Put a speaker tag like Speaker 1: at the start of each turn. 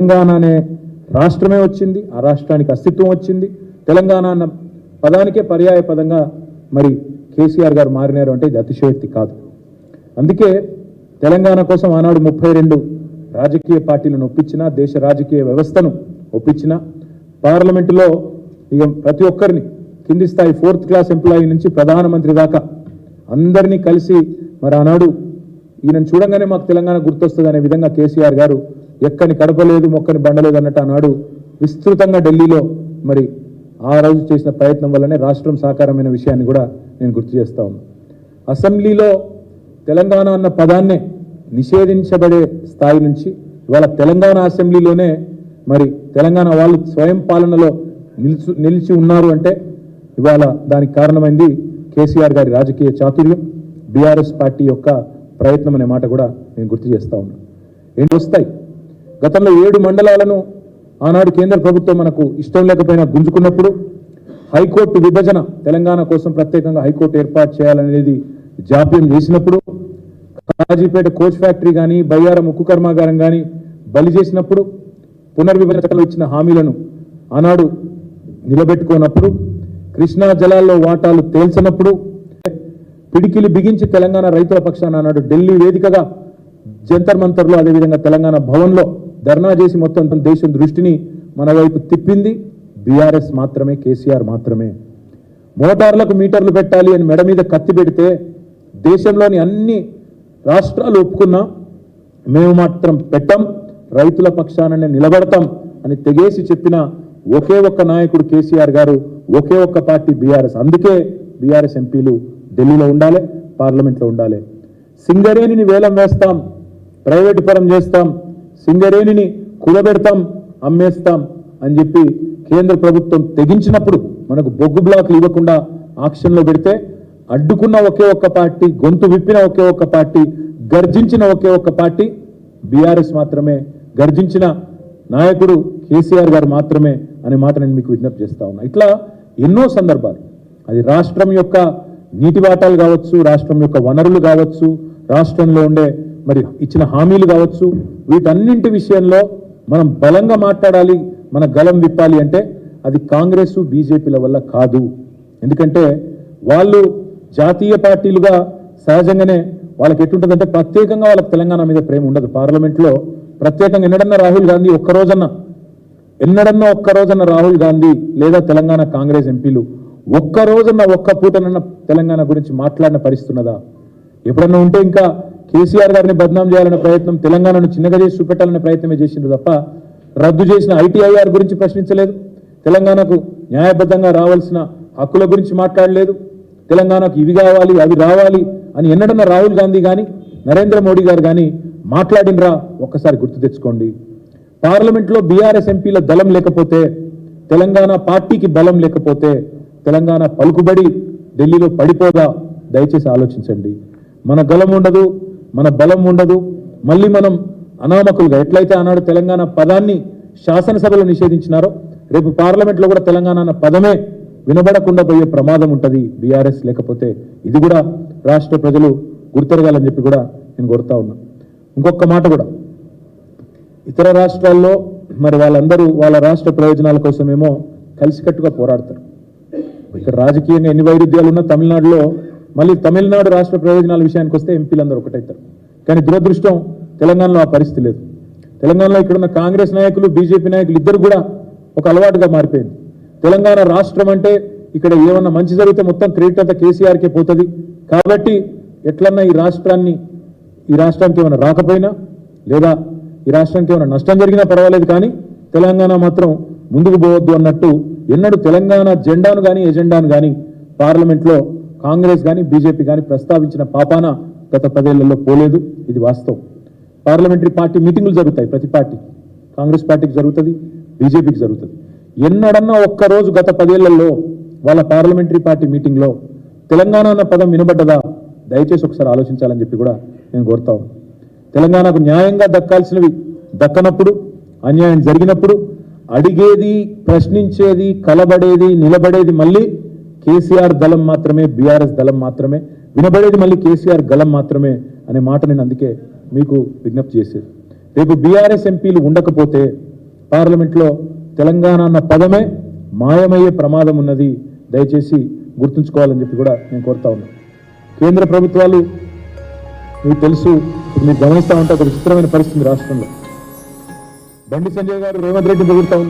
Speaker 1: తెలంగాణ అనే రాష్ట్రమే వచ్చింది, ఆ రాష్ట్రానికి అస్తిత్వం వచ్చింది. తెలంగాణ అన్న పదానికే పర్యాయ పదంగా మరి కేసీఆర్ గారు మారినారు అంటే ఇది అతిశయోక్తి కాదు. అందుకే తెలంగాణ కోసం ఆనాడు 32 రాజకీయ పార్టీలను ఒప్పించిన, దేశ రాజకీయ వ్యవస్థను ఒప్పించిన, పార్లమెంటులో ఇక ప్రతి ఒక్కరిని కింది స్థాయి 4th క్లాస్ ఎంప్లాయీ నుంచి ప్రధానమంత్రి దాకా అందరినీ కలిసి మరి ఆనాడు ఈయనను చూడంగానే మాకు తెలంగాణ గుర్తొస్తుంది అనే విధంగా కేసీఆర్ గారు ఎక్కని కడపలేదు, మొక్కని బండలేదు అన్నట్టు ఆనాడు విస్తృతంగా ఢిల్లీలో మరి ఆ రోజు చేసిన ప్రయత్నం వల్లనే రాష్ట్రం సాకారమైన విషయాన్ని కూడా నేను గుర్తు చేస్తా ఉన్నాను. అసెంబ్లీలో తెలంగాణ అన్న పదాన్నే నిషేధించబడే స్థాయి నుంచి ఇవాళ తెలంగాణ అసెంబ్లీలోనే మరి తెలంగాణ వాళ్ళు స్వయం పాలనలో నిలిచి ఉన్నారు అంటే ఇవాళ దానికి కారణమైంది కేసీఆర్ గారి రాజకీయ చాతుర్యం, బీఆర్ఎస్ పార్టీ యొక్క ప్రయత్నం అనే మాట కూడా నేను గుర్తు చేస్తా ఉన్నాను. ఏంటి వస్తాయి, గతంలో 7 మండలాలను ఆనాడు కేంద్ర ప్రభుత్వం మనకు ఇష్టం లేకపోయినా గుంజుకున్నప్పుడు హైకోర్టు విభజన తెలంగాణ కోసం ప్రత్యేకంగా హైకోర్టు ఏర్పాటు చేయాలనేది జాప్యం చేసినప్పుడు, కాజీపేట కోచ్ ఫ్యాక్టరీ కానీ బయ్యారం ఉక్కు కర్మాగారం కానీ బలి చేసినప్పుడు, పునర్విభజన చట్టంలో ఇచ్చిన హామీలను ఆనాడు నిలబెట్టుకున్నప్పుడు, కృష్ణా జలాల్లో వాటాలు తేల్చినప్పుడు, పిడికిలి బిగించి తెలంగాణ రైతుల పక్షాన ఆనాడు ఢిల్లీ వేదికగా జంతర్ మంతర్లో అదేవిధంగా తెలంగాణ భవన్లో ధర్నా చేసి మొత్తం దేశం దృష్టిని మన వైపు తిప్పింది బీఆర్ఎస్ మాత్రమే, కేసీఆర్ మాత్రమే. మోటార్లకు మీటర్లు పెట్టాలి అని మెడ మీద కత్తి పెడితే దేశంలోని అన్ని రాష్ట్రాలు ఒప్పుకున్నా మేము మాత్రం పెట్టం, రైతుల పక్షాననే నిలబడతాం అని తెగేసి చెప్పిన ఒకే ఒక్క నాయకుడు కేసీఆర్ గారు, ఒకే ఒక్క పార్టీ బీఆర్ఎస్. అందుకే బీఆర్ఎస్ ఎంపీలు ఢిల్లీలో ఉండాలి, పార్లమెంట్లో ఉండాలి. సింగరేణిని వేలం వేస్తాం, ప్రైవేటు పరం చేస్తాం, సింగరేణిని కూడబెడతాం, అమ్మేస్తాం అని చెప్పి కేంద్ర ప్రభుత్వం తెగించినప్పుడు మనకు బొగ్గు బ్లాక్లు ఇవ్వకుండా ఆక్షన్లో పెడితే అడ్డుకున్న ఒకే ఒక్క పార్టీ, గొంతు విప్పిన ఒకే ఒక్క పార్టీ, గర్జించిన ఒకే ఒక్క పార్టీ బీఆర్ఎస్ మాత్రమే, గర్జించిన నాయకుడు కేసీఆర్ గారు మాత్రమే అనే మాట నేను మీకు విజ్ఞప్తి చేస్తా ఉన్నా. ఇట్లా ఎన్నో సందర్భాలు, అది రాష్ట్రం యొక్క నీటి వాటాలు కావచ్చు, రాష్ట్రం యొక్క వనరులు కావచ్చు, రాష్ట్రంలో ఉండే మరి ఇచ్చిన హామీలు కావచ్చు, వీటన్నింటి విషయంలో మనం బలంగా మాట్లాడాలి, మన గలం విప్పాలి అంటే అది కాంగ్రెస్ బీజేపీల వల్ల కాదు. ఎందుకంటే వాళ్ళు జాతీయ పార్టీలుగా సహజంగానే వాళ్ళకి ఎటుంటుందంటే ప్రత్యేకంగా వాళ్ళకి తెలంగాణ మీద ప్రేమ ఉండదు. పార్లమెంట్లో ప్రత్యేకంగా ఎన్నడన్నా రాహుల్ గాంధీ ఒక్కరోజన్న రాహుల్ గాంధీ లేదా తెలంగాణ కాంగ్రెస్ ఎంపీలు ఒక్క పూటనన్న తెలంగాణ గురించి మాట్లాడిన పరిస్థితున్నదా? ఎప్పుడన్నా ఉంటే ఇంకా కేసీఆర్ గారిని బద్నాం చేయాలనే ప్రయత్నం, తెలంగాణను చిన్నగా చేసి చూపెట్టాలనే ప్రయత్నమే చేసిండ్రు తప్ప రద్దు చేసిన ఐటీఐఆర్ గురించి ప్రశ్నించలేదు, తెలంగాణకు న్యాయబద్ధంగా రావాల్సిన హక్కుల గురించి మాట్లాడలేదు, తెలంగాణకు ఇవి కావాలి అవి రావాలి అని ఎన్నడన్నా రాహుల్ గాంధీ కానీ నరేంద్ర మోడీ గారు కానీ మాట్లాడినరా? ఒక్కసారి గుర్తు తెచ్చుకోండి. పార్లమెంట్లో బీఆర్ఎస్ ఎంపీల దళం లేకపోతే, తెలంగాణ పార్టీకి బలం లేకపోతే తెలంగాణ పలుకుబడి ఢిల్లీలో పడిపోదా? దయచేసి ఆలోచించండి. మన గలం ఉండదు, మన బలం ఉండదు, మళ్ళీ మనం అనామకులుగా ఎట్లయితే ఆనాడు తెలంగాణ పదాన్ని శాసనసభలో నిషేధించినారో రేపు పార్లమెంట్లో కూడా తెలంగాణ అన్న పదమే వినబడకుండా పోయే ప్రమాదం ఉంటుంది బీఆర్ఎస్ లేకపోతే. ఇది కూడా రాష్ట్ర ప్రజలు గుర్తెరగాలని చెప్పి కూడా నేను కోరుతా ఉన్నా. ఇంకొక మాట కూడా, ఇతర రాష్ట్రాల్లో మరి వాళ్ళందరూ వాళ్ళ రాష్ట్ర ప్రయోజనాల కోసమేమో కలిసికట్టుగా పోరాడతారు. ఇక్కడ రాజకీయంగా ఎన్ని వైరుధ్యాలు ఉన్నా తమిళనాడులో మళ్ళీ తమిళనాడు రాష్ట్ర ప్రయోజనాల విషయానికి వస్తే ఎంపీలందరూ ఒకటవుతారు. కానీ దురదృష్టం తెలంగాణలో ఆ పరిస్థితి లేదు. తెలంగాణలో ఇక్కడున్న కాంగ్రెస్ నాయకులు, బీజేపీ నాయకులు ఇద్దరు కూడా ఒక అలవాటుగా మారిపోయింది. తెలంగాణ రాష్ట్రం అంటే ఇక్కడ ఏమన్నా మంచి జరిగితే మొత్తం క్రెడిట్ అంతా కేసీఆర్కే పోతుంది కాబట్టి ఎట్లన్నా ఈ రాష్ట్రానికి ఏమైనా రాకపోయినా లేదా ఈ రాష్ట్రానికి ఏమైనా నష్టం జరిగినా పర్వాలేదు కానీ తెలంగాణ మాత్రం ముందుకు పోవద్దు అన్నట్టు ఎన్నడూ తెలంగాణ జెండాను కానీ ఎజెండాను కానీ పార్లమెంట్లో కాంగ్రెస్ కానీ బీజేపీ కానీ ప్రస్తావించిన పాపాన గత 10 ఏళ్లలో పోలేదు. ఇది వాస్తవం. పార్లమెంటరీ పార్టీ మీటింగులు జరుగుతాయి, ప్రతి పార్టీ, కాంగ్రెస్ పార్టీకి జరుగుతుంది, బీజేపీకి జరుగుతుంది. ఎన్నడన్నా ఒక్కరోజు గత 10 ఏళ్లలో వాళ్ళ పార్లమెంటరీ పార్టీ మీటింగ్లో తెలంగాణ అన్న పదం వినబడ్డదా? దయచేసి ఒకసారి ఆలోచించాలని చెప్పి కూడా నేను కోరుతా ఉన్నాను. తెలంగాణకు న్యాయంగా దక్కాల్సినవి దక్కనప్పుడు, అన్యాయం జరిగినప్పుడు అడిగేది, ప్రశ్నించేది, కలబడేది, నిలబడేది మళ్ళీ కేసీఆర్ దళం మాత్రమే, బీఆర్ఎస్ దళం మాత్రమే, వినబడేది మళ్ళీ కేసీఆర్ గళం మాత్రమే అనే మాట నేను అందుకే మీకు విజ్ఞప్తి చేసేది. రేపు బీఆర్ఎస్ ఎంపీలు ఉండకపోతే పార్లమెంట్లో తెలంగాణ అన్న పదమే మాయమయ్యే ప్రమాదం ఉన్నది, దయచేసి గుర్తుంచుకోవాలని చెప్పి కూడా నేను కోరుతా ఉన్నాను. కేంద్ర ప్రభుత్వాలు మీకు తెలుసు, మీరు గమనిస్తూ ఉంటే ఒక విచిత్రమైన పరిస్థితి రాష్ట్రంలో. బండి సంజయ్ గారు రేవంత్ రెడ్డి పొగుడుతూ ఉన్నారు.